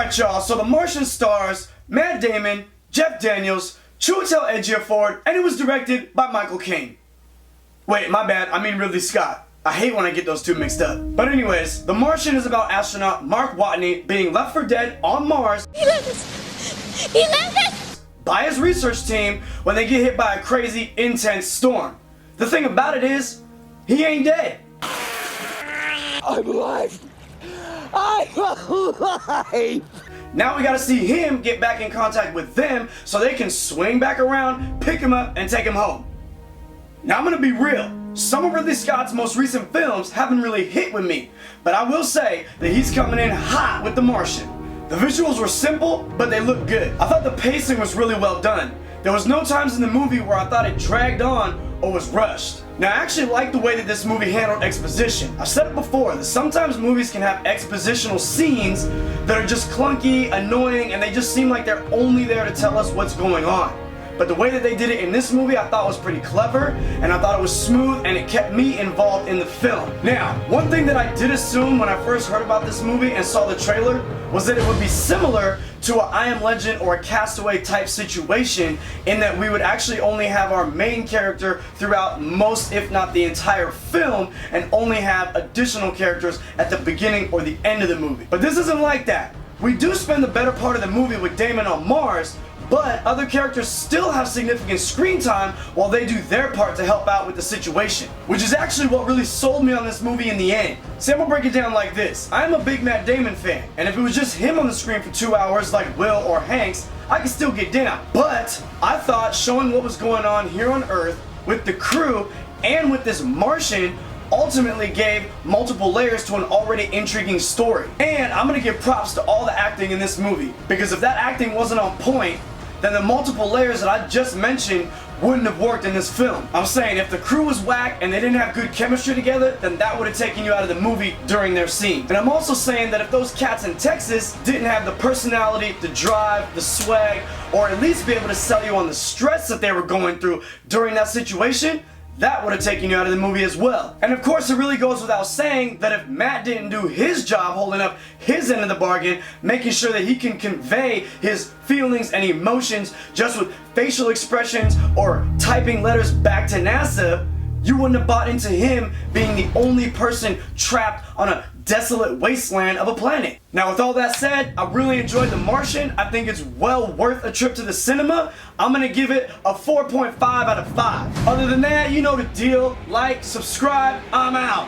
Alright y'all, so The Martian stars Matt Damon, Jeff Daniels, Chiwetel Ejiofor, and it was directed by Michael Caine. Wait, my bad, I mean Ridley Scott. I hate when I get those two mixed up. But anyways, The Martian is about astronaut Mark Watney being left for dead on Mars by his research team when they get hit by a crazy, intense storm. The thing about it is, he ain't dead. I'm alive! I'm alive! Now we gotta see him get back in contact with them so they can swing back around, pick him up, and take him home. Now I'm gonna be real. Some of Ridley Scott's most recent films haven't really hit with me, but I will say that he's coming in hot with The Martian. The visuals were simple, but they looked good. I thought the pacing was really well done. There was no times in the movie where I thought it dragged on or was rushed. Now I actually like the way that this movie handled exposition. I've said it before that sometimes movies can have expositional scenes that are just clunky, annoying, and they just seem like they're only there to tell us what's going on. But the way that they did it in this movie I thought was pretty clever, and I thought it was smooth, and it kept me involved in the film. Now, one thing that I did assume when I first heard about this movie and saw the trailer was that it would be similar to a I Am Legend or a Castaway type situation, in that we would actually only have our main character throughout most, if not the entire film, and only have additional characters at the beginning or the end of the movie. But this isn't like that. We do spend the better part of the movie with Damon on Mars, but other characters still have significant screen time while they do their part to help out with the situation. Which is actually what really sold me on this movie in the end. See, I'm gonna break it down like this. I am a big Matt Damon fan, and if it was just him on the screen for 2 hours like Will or Hanks, I could still get down. But I thought showing what was going on here on Earth with the crew and with this Martian ultimately gave multiple layers to an already intriguing story. And I'm gonna give props to all the acting in this movie, because if that acting wasn't on point, then the multiple layers that I just mentioned wouldn't have worked in this film. I'm saying if the crew was whack and they didn't have good chemistry together, then that would have taken you out of the movie during their scene. And I'm also saying that if those cats in Texas didn't have the personality, the drive, the swag, or at least be able to sell you on the stress that they were going through during that situation, that would have taken you out of the movie as well. And of course it really goes without saying that if Matt didn't do his job holding up his end of the bargain, making sure that he can convey his feelings and emotions just with facial expressions or typing letters back to NASA, you wouldn't have bought into him being the only person trapped on a desolate wasteland of a planet. Now with all that said, I really enjoyed The Martian. I think it's well worth a trip to the cinema. I'm gonna give it a 4.5 out of 5. Other than that, you know the deal. Like, subscribe, I'm out.